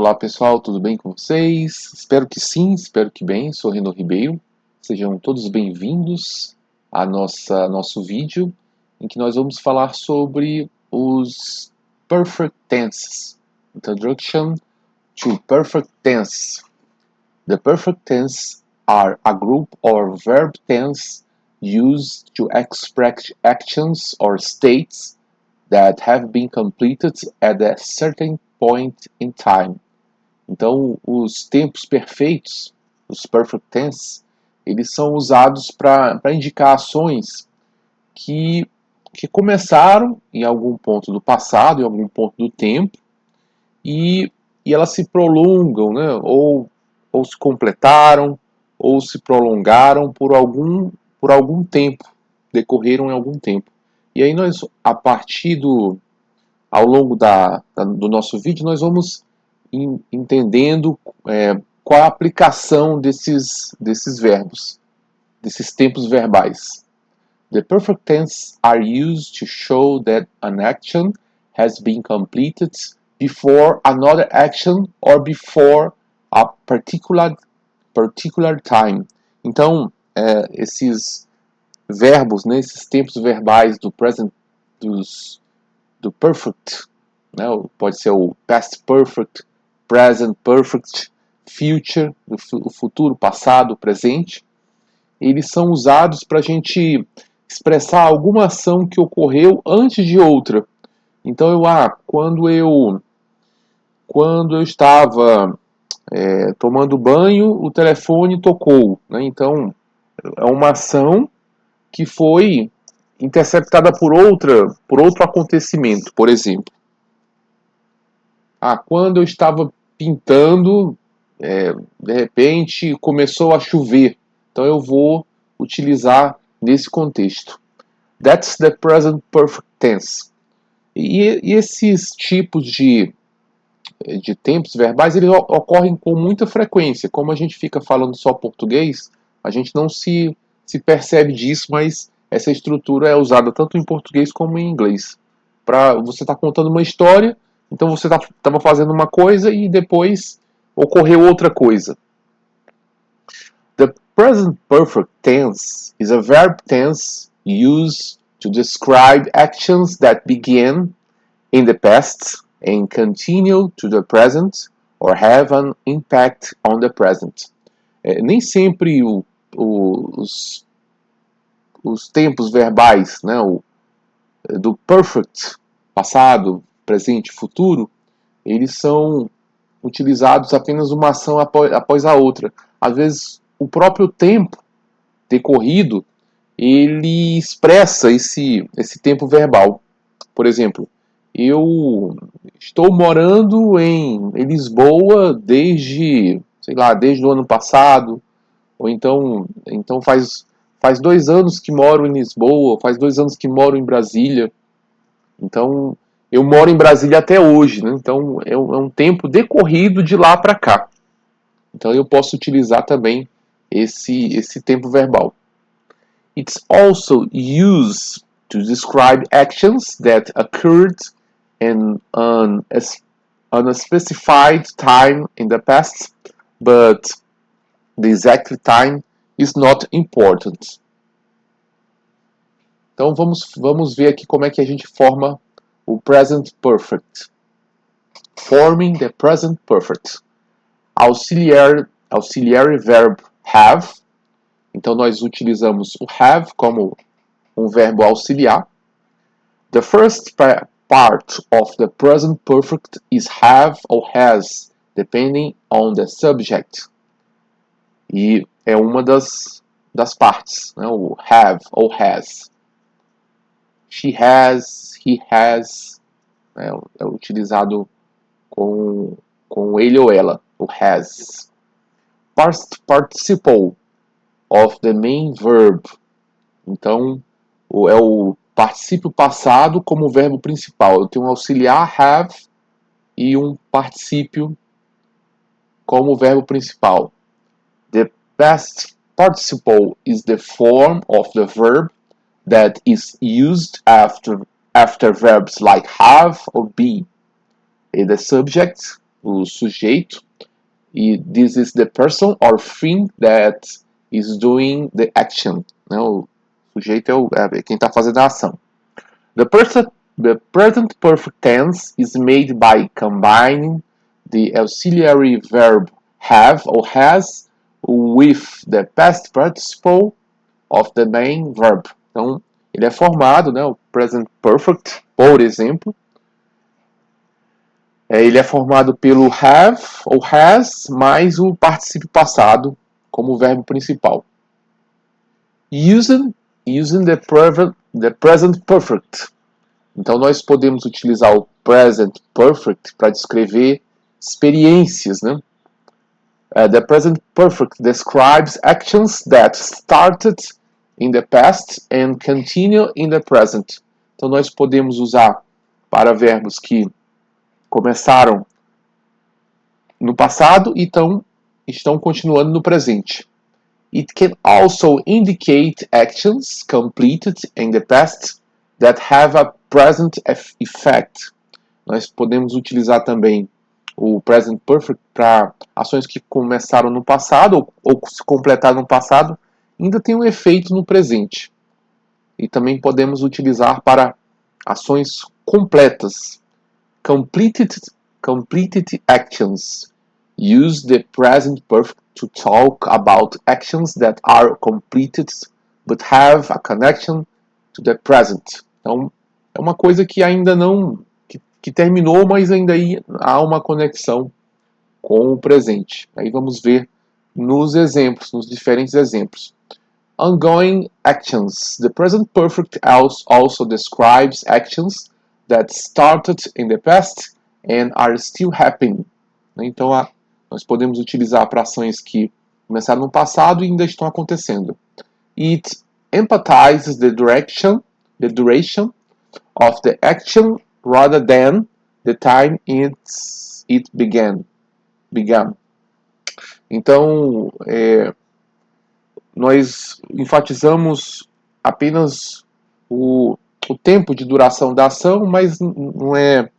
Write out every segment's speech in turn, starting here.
Olá pessoal, tudo bem com vocês? Espero que sim, espero que bem. Sou Reno Ribeiro. Sejam todos bem-vindos a nosso vídeo em que nós vamos falar sobre os perfect tenses. Introduction to perfect tense. The perfect tense are a group of verb tense used to express actions or states that have been completed at a certain point in time. Então, os tempos perfeitos, os perfect tense, eles são usados para indicar ações que começaram em algum ponto do passado, em algum ponto do tempo, e elas se prolongam, né? ou se completaram, ou se prolongaram por algum tempo, decorreram em algum tempo. E aí nós, ao longo do nosso vídeo, nós vamos entendendo qual a aplicação desses verbos, desses tempos verbais. The perfect tense are used to show that an action has been completed before another action or before a particular time. Então, esses verbos, né, esses tempos verbais do present, do perfect, né, pode ser o past perfect, present perfect, future, o futuro, passado, presente, eles são usados para a gente expressar alguma ação que ocorreu antes de outra. Então, quando eu estava tomando banho, o telefone tocou, né? Então, é uma ação que foi interceptada por outro acontecimento, por exemplo. Quando eu estava pintando, de repente começou a chover. Então eu vou utilizar nesse contexto. That's the present perfect tense. E esses tipos de tempos verbais, eles ocorrem com muita frequência. Como a gente fica falando só português, a gente não se percebe disso, mas essa estrutura é usada tanto em português como em inglês. Para você estar contando uma história, então você estava fazendo uma coisa e depois ocorreu outra coisa. The present perfect tense is a verb tense used to describe actions that began in the past and continue to the present or have an impact on the present. Nem sempre os tempos verbais, né, do perfect, passado, presente, futuro, eles são utilizados apenas uma ação após a outra. Às vezes, o próprio tempo decorrido, ele expressa esse tempo verbal. Por exemplo, eu estou morando em Lisboa desde o ano passado, ou então faz 2 anos que moro em Lisboa, faz 2 anos que moro em Brasília. Então, eu moro em Brasília até hoje, né? Então é um tempo decorrido de lá para cá. Então eu posso utilizar também esse tempo verbal. It's also used to describe actions that occurred in an unspecified time in the past, but the exact time is not important. Então vamos ver aqui como é que a gente forma o present perfect. Forming the present perfect. Auxiliary verb have. Então nós utilizamos o have como um verbo auxiliar. The first part of the present perfect is have or has, depending on the subject. E é uma das partes, né? O have ou has. She has, he has, é utilizado com ele ou ela, o has. Past participle of the main verb. Então, é o particípio passado como verbo principal. Eu tenho um auxiliar have e um particípio como verbo principal. The past participle is the form of the verb that is used after verbs like have or be. And the subject o sujeito, e this is the person or thing that is doing the action. Né? O sujeito é quem está fazendo a ação. The present perfect tense is made by combining the auxiliary verb have or has with the past participle of the main verb. Então, ele é formado, né, o present perfect, por exemplo, ele é formado pelo have ou has mais o particípio passado como verbo principal. Using the present perfect. Então, nós podemos utilizar o present perfect para descrever experiências, né? The present perfect describes actions that started in the past and continue in the present. Então, nós podemos usar para verbos que começaram no passado e estão continuando no presente. It can also indicate actions completed in the past that have a present effect. Nós podemos utilizar também o present perfect para ações que começaram no passado ou se completaram no passado, ainda tem um efeito no presente. E também podemos utilizar para ações completas. Completed actions. Use the present perfect to talk about actions that are completed but have a connection to the present. Então, é uma coisa que ainda não... que terminou, mas ainda aí há uma conexão com o presente. Aí vamos ver nos exemplos, nos diferentes exemplos. Ongoing actions. The present perfect also describes actions that started in the past and are still happening. Então, nós podemos utilizar para ações que começaram no passado e ainda estão acontecendo. It emphasizes the duration of the action rather than the time it began. Então, nós enfatizamos apenas o tempo de duração da ação, mas não é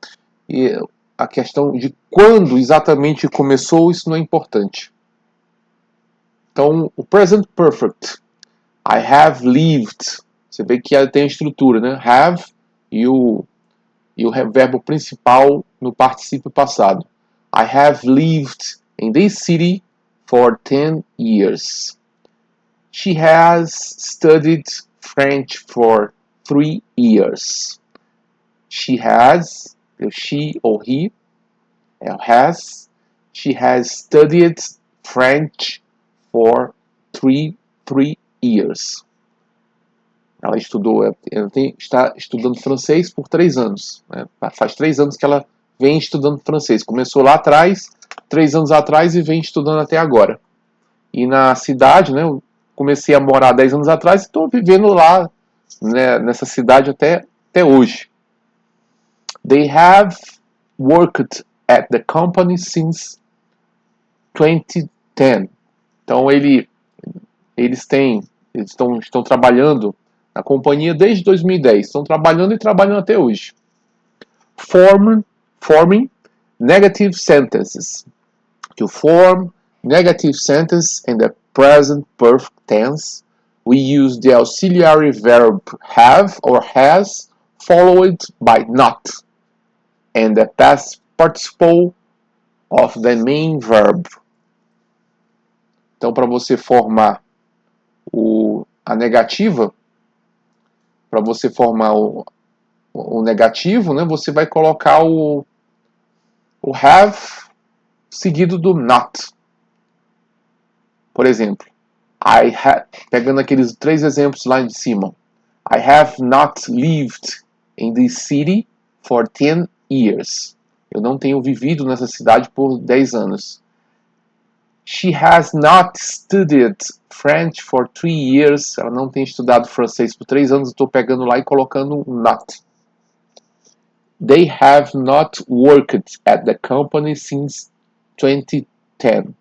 a questão de quando exatamente começou, isso não é importante. Então, o present perfect, I have lived, você vê que tem a estrutura, né? Have e o verbo principal no particípio passado. I have lived in this city for 10 years. She has studied French for 3 years. She has, she or he, has. She has studied French for 3 years. Ela está estudando francês por 3 anos. Né? Faz 3 anos que ela vem estudando francês. Começou lá atrás, 3 anos atrás, e vem estudando até agora. E na cidade, né, eu comecei a morar 10 anos atrás e estou vivendo lá, né, nessa cidade até hoje. They have worked at the company since 2010. Então eles estão trabalhando na companhia desde 2010. Estão trabalhando e trabalhando até hoje. Forming negative sentences. To form negative sentence in the present perfect tense, we use the auxiliary verb have or has followed by not and the past participle of the main verb. Então, para você formar a negativa, para você formar o negativo, né, você vai colocar o have seguido do not. Por exemplo, pegando aqueles 3 exemplos lá de cima. I have not lived in this city for 10 years. Eu não tenho vivido nessa cidade por 10 anos. She has not studied French for 3 years. Ela não tem estudado francês por 3 anos. Estou pegando lá e colocando not. They have not worked at the company since 2010.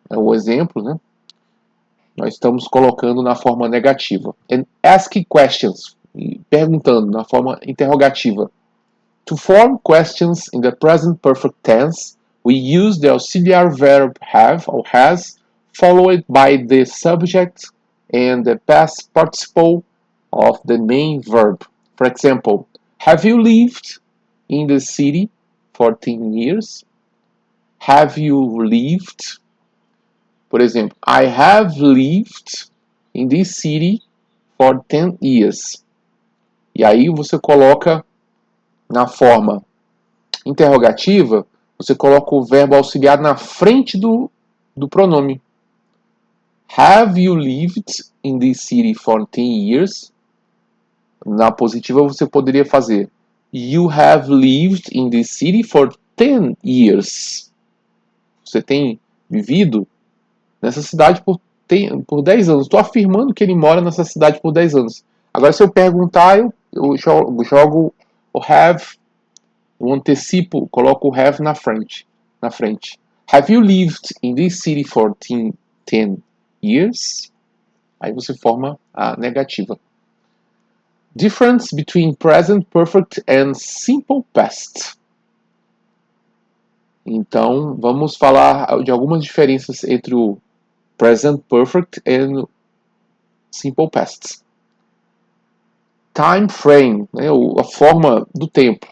É o exemplo, né? Nós estamos colocando na forma negativa. And ask questions. Perguntando na forma interrogativa. To form questions in the present perfect tense, we use the auxiliary verb have or has, followed by the subject and the past participle of the main verb. For example, have you lived in the city for 10 years? Have you lived? Por exemplo, I have lived in this city for 10 years. E aí você coloca na forma interrogativa, você coloca o verbo auxiliar na frente do pronome. Have you lived in this city for 10 years? Na positiva você poderia fazer You have lived in this city for 10 years. Você tem vivido nessa cidade por 10 anos. Estou afirmando que ele mora nessa cidade por 10 anos. Agora, se eu perguntar, eu jogo o have, eu antecipo, coloco o have na frente. Have you lived in this city for 10 years? Aí você forma a negativa. Difference between present perfect and simple past. Então, vamos falar de algumas diferenças entre o present perfect and simple past. Time frame, né, a forma do tempo.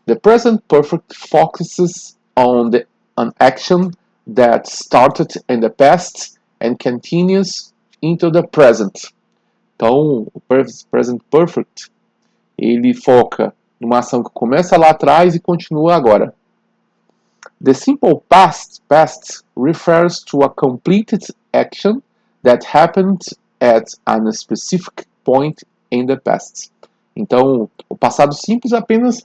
The present perfect focuses on an action that started in the past and continues into the present. Então, o present perfect, ele foca numa ação que começa lá atrás e continua agora. The simple past refers to a completed action that happened at a specific point in the past. Então, o passado simples apenas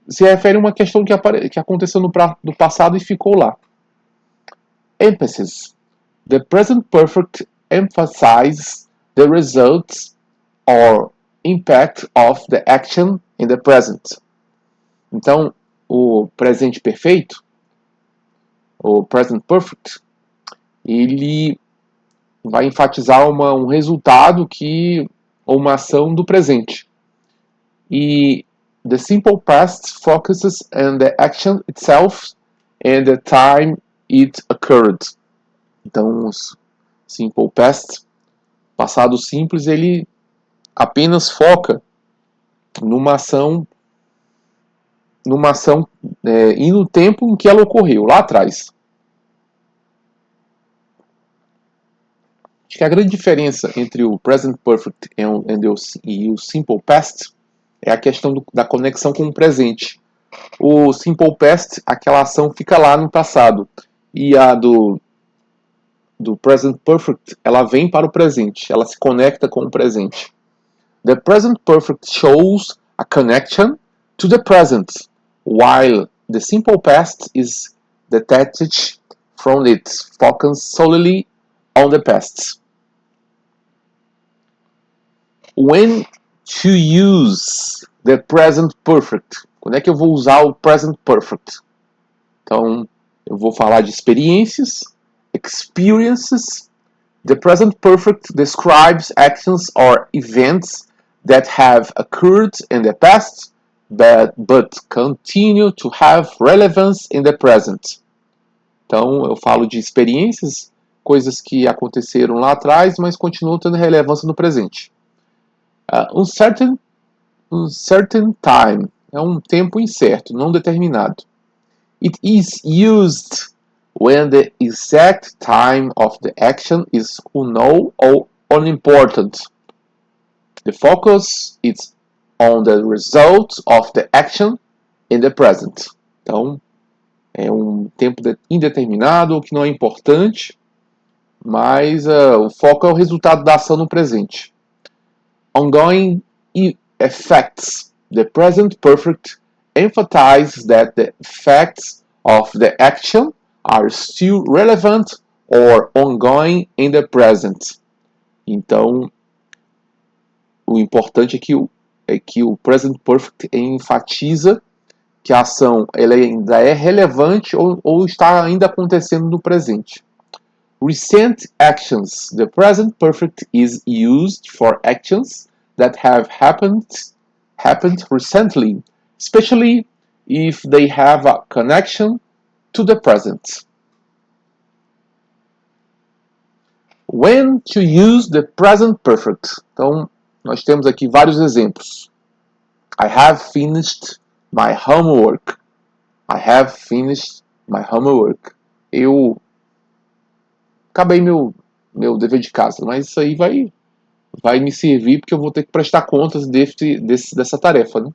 se refere a uma questão que aconteceu no passado e ficou lá. Emphasis. The present perfect emphasizes the results or impact of the action in the present. Então, o presente perfeito, o present perfect, ele vai enfatizar um resultado ou uma ação do presente. E the simple past focuses on the action itself and the time it occurred. Então, o simple past, passado simples, ele apenas foca numa ação e no tempo em que ela ocorreu, lá atrás. Acho que a grande diferença entre o present perfect e o simple past é a questão da conexão com o presente. O simple past, aquela ação fica lá no passado. E a do present perfect, ela vem para o presente. Ela se conecta com o presente. The present perfect shows a connection to the present, while the simple past is detached from it, focused solely on the past. When to use the present perfect? Quando é que eu vou usar o present perfect? Então, eu vou falar de experiências, experiences. The present perfect describes actions or events that have occurred in the past but continue to have relevance in the present. Então, eu falo de experiências, coisas que aconteceram lá atrás, mas continuam tendo relevância no presente. Uncertain time é um tempo incerto, não determinado. It is used when the exact time of the action is unknown or unimportant. The focus is on the result of the action in the present. Então, é um tempo indeterminado, que não é importante, mas o foco é o resultado da ação no presente. Ongoing effects. The present perfect emphasizes that the effects of the action are still relevant or ongoing in the present. Então, o importante é que o present perfect enfatiza que a ação ela ainda é relevante ou está ainda acontecendo no presente. Recent actions. The present perfect is used for actions that have happened recently especially if they have a connection to the present. When to use the present perfect. Então, nós temos aqui vários exemplos. I have finished my homework. I have finished my homework. Eu acabei meu dever de casa, mas isso aí vai me servir porque eu vou ter que prestar contas dessa tarefa, né?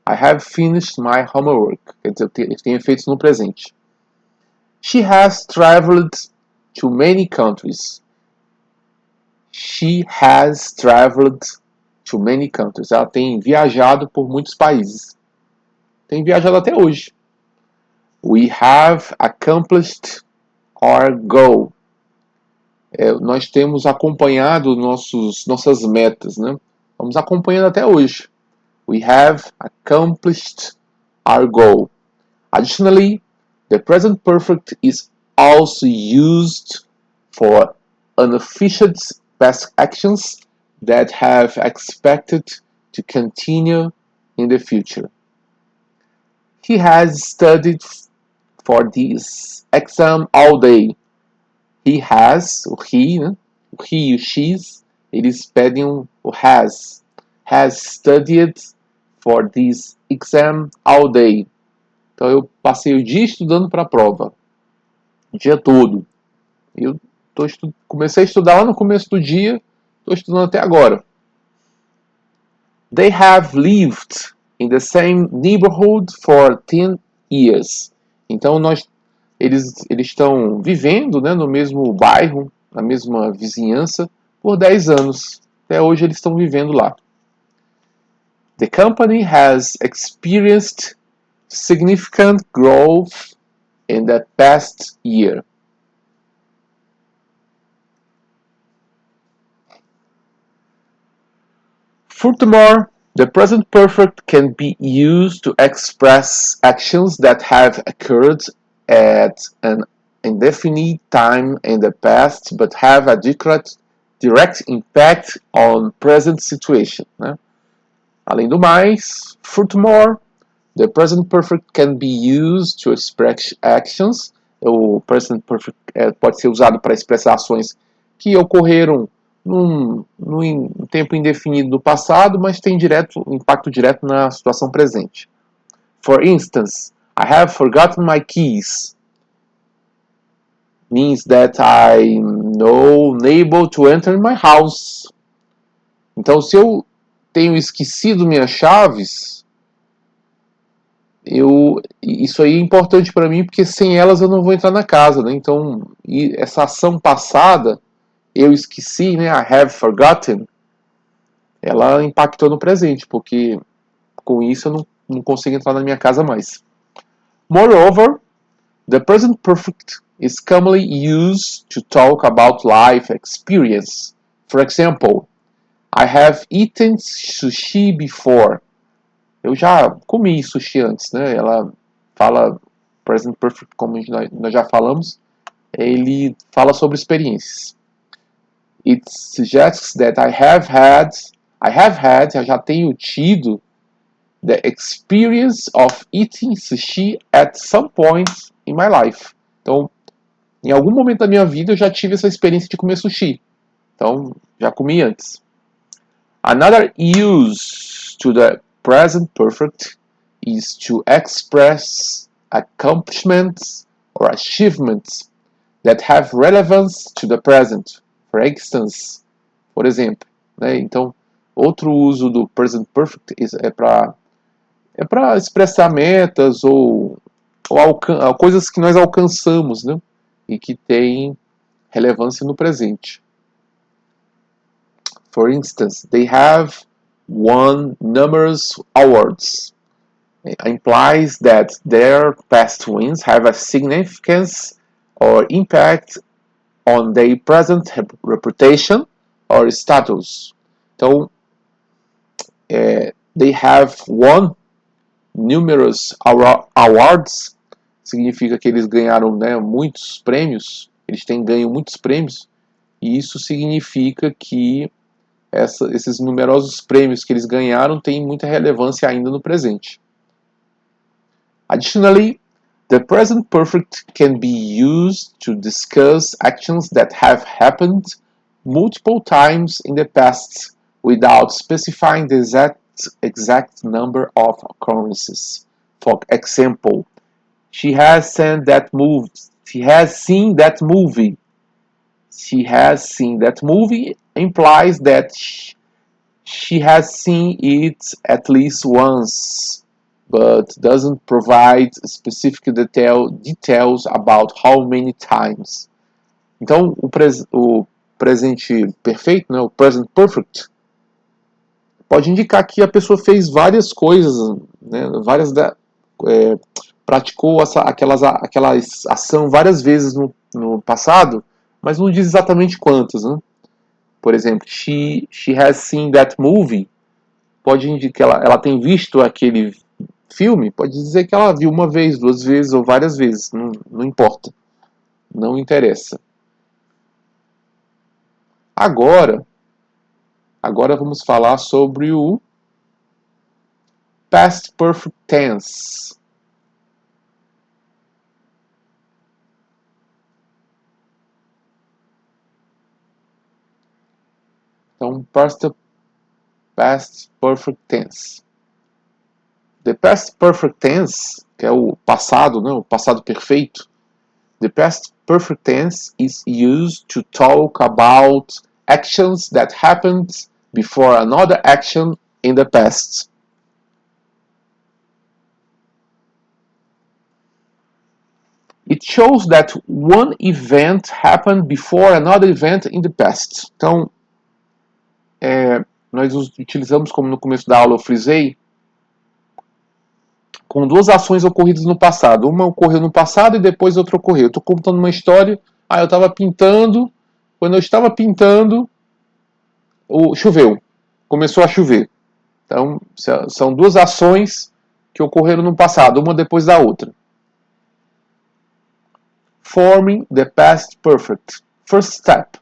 I have finished my homework. Quer dizer, eu tenho feito no presente. She has traveled to many countries. She has traveled to many countries. Ela tem viajado por muitos países. Tem viajado até hoje. We have accomplished our goal. Nós temos acompanhado nossas metas, né? Vamos acompanhando até hoje. We have accomplished our goal. Additionally, the present perfect is also used for unofficial past actions that have expected to continue in the future. He has studied for this exam all day. He has, o he, né? O he e o she's, eles pedem o has studied for this exam all day. Então eu passei o dia estudando para a prova, o dia todo. Eu comecei a estudar lá no começo do dia, estou estudando até agora. They have lived in the same neighborhood for 10 years. Então eles estão vivendo, né, no mesmo bairro, na mesma vizinhança, por 10 anos. Até hoje eles estão vivendo lá. The company has experienced significant growth in the past year. Furthermore, the present perfect can be used to express actions that have occurred at an indefinite time in the past but have a direct impact on present situation, né? Além do mais, furthermore, the present perfect can be used to express actions. O present perfect pode ser usado para expressar ações que ocorreram num tempo indefinido do passado, mas tem impacto direto na situação presente. For instance, I have forgotten my keys. Means that I'm unable to enter my house. Então, se eu tenho esquecido minhas chaves, isso aí é importante para mim, porque sem elas eu não vou entrar na casa, né? Então, essa ação passada, eu esqueci, né? I have forgotten, ela impactou no presente, porque com isso eu não consigo entrar na minha casa mais. Moreover, the present perfect is commonly used to talk about life experience. For example, I have eaten sushi before. Eu já comi sushi antes, né? Ela fala present perfect, como nós já falamos, ele fala sobre experiências. It suggests that I have had, eu já tenho tido the experience of eating sushi at some point in my life. Então, em algum momento da minha vida eu já tive essa experiência de comer sushi. Então, já comi antes. Another use to the present perfect is to express accomplishments or achievements that have relevance to the present. For instance, por exemplo, né? Então, outro uso do present perfect é para expressar metas ou coisas que nós alcançamos, né? E que têm relevância no presente. For instance, they have won numerous awards. It implies that their past wins have a significance or impact on their present reputation or status. Então, they have won numerous awards. Significa que eles ganharam, né, muitos prêmios. Eles têm ganho muitos prêmios. E isso significa que esses numerosos prêmios que eles ganharam têm muita relevância ainda no presente. Additionally, the present perfect can be used to discuss actions that have happened multiple times in the past without specifying the exact number of occurrences. For example, she has seen that movie. She has seen that movie. She has seen that movie implies that she has seen it at least once, but doesn't provide specific details about how many times. Então, o presente perfeito, né, o present perfect, pode indicar que a pessoa fez várias coisas, né, praticou aquela ação várias vezes no passado, mas não diz exatamente quantas. Né? Por exemplo, she has seen that movie, pode indicar que ela tem visto aquele filme, pode dizer que ela viu uma vez, duas vezes ou várias vezes, não importa, não interessa. Agora vamos falar sobre o Past Perfect Tense. Então, Past Perfect Tense. The Past Perfect Tense, que é o passado, né, o passado perfeito. The Past Perfect Tense is used to talk about actions that happened before another action in the past. It shows that one event happened before another event in the past. Então, nós utilizamos, como no começo da aula eu frisei, com duas ações ocorridas no passado. Uma ocorreu no passado e depois outra ocorreu. Eu estou contando uma história. Eu estava pintando. Quando eu estava pintando, choveu. Começou a chover. Então, são duas ações que ocorreram no passado, uma depois da outra. Forming the past perfect. First step.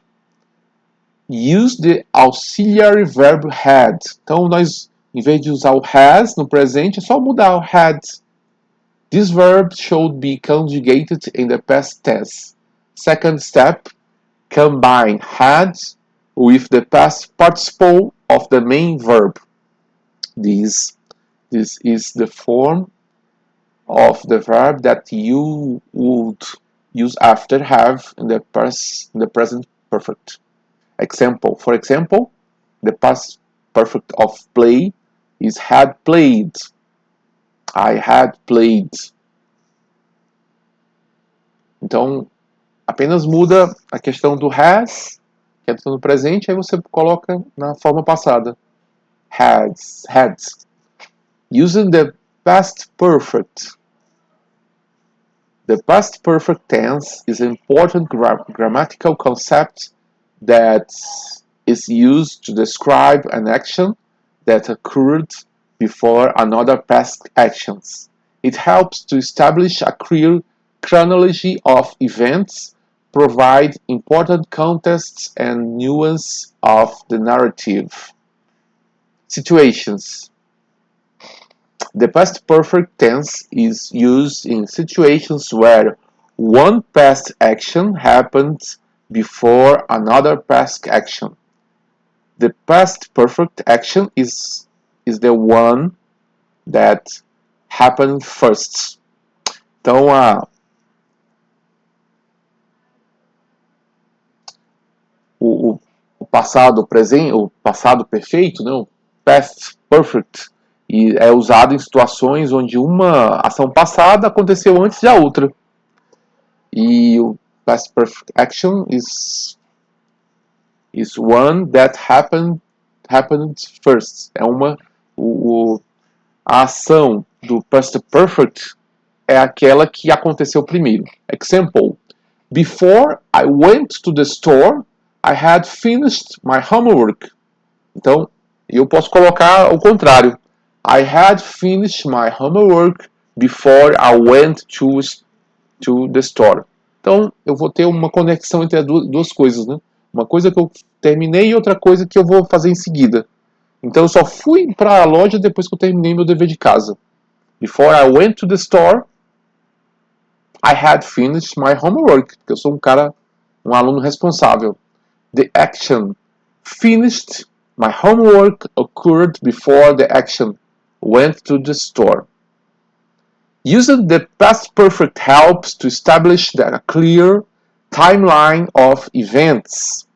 Use the auxiliary verb had. Então, nós, em vez de usar o has no presente, é só mudar o had. This verb should be conjugated in the past tense. Second step, combine had with the past participle of the main verb. This is the form of the verb that you would use after have in the present perfect. For example, the past perfect of play is had played. I had played. Então, apenas muda a questão do has, que entra no presente, aí você coloca na forma passada. Had. Using the past perfect. The past perfect tense is an important grammatical concept that is used to describe an action that occurred before another past actions. It helps to establish a clear chronology of events, provide important context and nuance of the narrative. Situations. The past perfect tense is used in situations where one past action happened before another past action. The past perfect action is the one that happened first. Então, o passado presente, o passado perfeito, né, o past perfect, e é usado em situações onde uma ação passada aconteceu antes da outra. E o past perfect action is one that happened first. É a ação do past perfect é aquela que aconteceu primeiro. Example: before I went to the store, I had finished my homework. Então, eu posso colocar o contrário. I had finished my homework before I went to the store. Então, eu vou ter uma conexão entre as duas coisas, né? Uma coisa que eu terminei e outra coisa que eu vou fazer em seguida. Então, eu só fui para a loja depois que eu terminei meu dever de casa. Before I went to the store, I had finished my homework. Porque eu sou um aluno responsável. The action finished my homework occurred before the action went to the store. Using the past perfect helps to establish a clear timeline of events,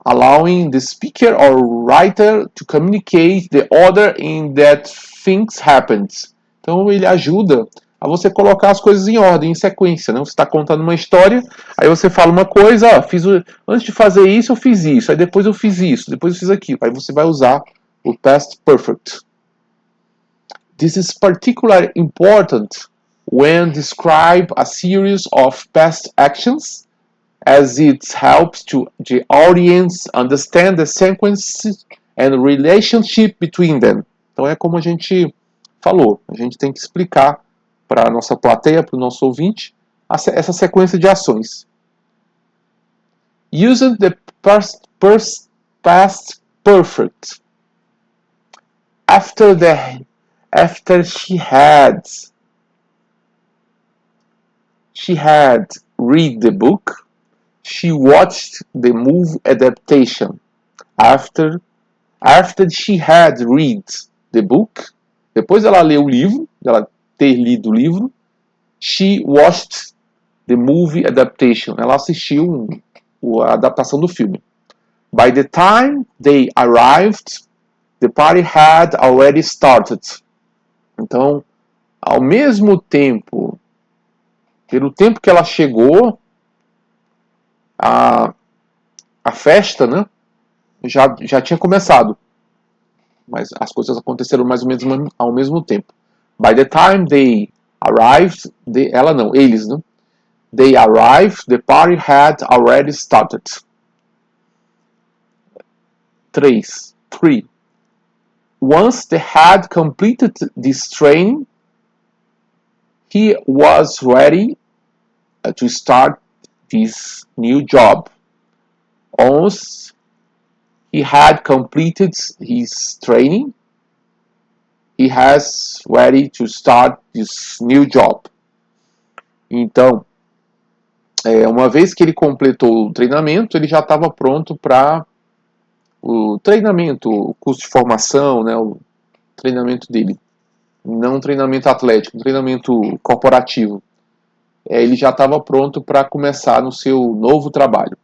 allowing the speaker or writer to communicate the order in that things happened. Então ele ajuda a você colocar as coisas em ordem, em sequência. Né? Você está contando uma história, aí você fala uma coisa, antes de fazer isso eu fiz isso, aí depois eu fiz isso, depois eu fiz aquilo. Aí você vai usar o past perfect. This is particularly important when describe a series of past actions, as it helps to the audience understand the sequence and relationship between them. Então é como a gente falou, a gente tem que explicar para a nossa plateia, para o nosso ouvinte, essa sequência de ações. Using the past perfect. After she had read the book, she watched the movie adaptation. After she had read the book, depois ela leu o livro, ela ter lido o livro, she watched the movie adaptation. Ela assistiu a adaptação do filme. By the time they arrived, the party had already started. Então, ao mesmo tempo, pelo tempo que ela chegou, a festa, né, já tinha começado. Mas as coisas aconteceram mais ou menos ao mesmo tempo. By the time they arrived, eles, né? They arrived, the party had already started. 3. Once they had completed this training, he was ready to start this new job. Once he had completed his training, he has ready to start this new job. Então, uma vez que ele completou o treinamento, ele já estava pronto para o treinamento, o curso de formação, né, o treinamento dele. Não um treinamento atlético, um treinamento corporativo. Ele já estava pronto para começar no seu novo trabalho.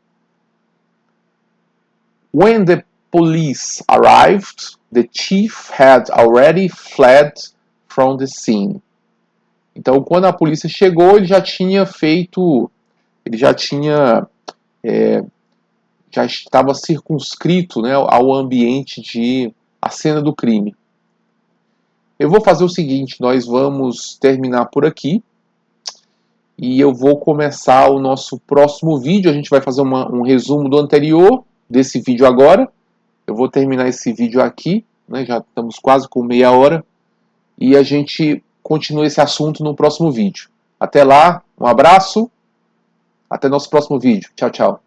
When the police arrived, the chief had already fled from the scene. Então, quando a polícia chegou, ele já estava circunscrito, né, ao ambiente a cena do crime. Eu vou fazer o seguinte, nós vamos terminar por aqui e eu vou começar o nosso próximo vídeo. A gente vai fazer um resumo do anterior, desse vídeo agora. Eu vou terminar esse vídeo aqui, né, já estamos quase com meia hora, e a gente continua esse assunto no próximo vídeo. Até lá, um abraço, até nosso próximo vídeo. Tchau, tchau.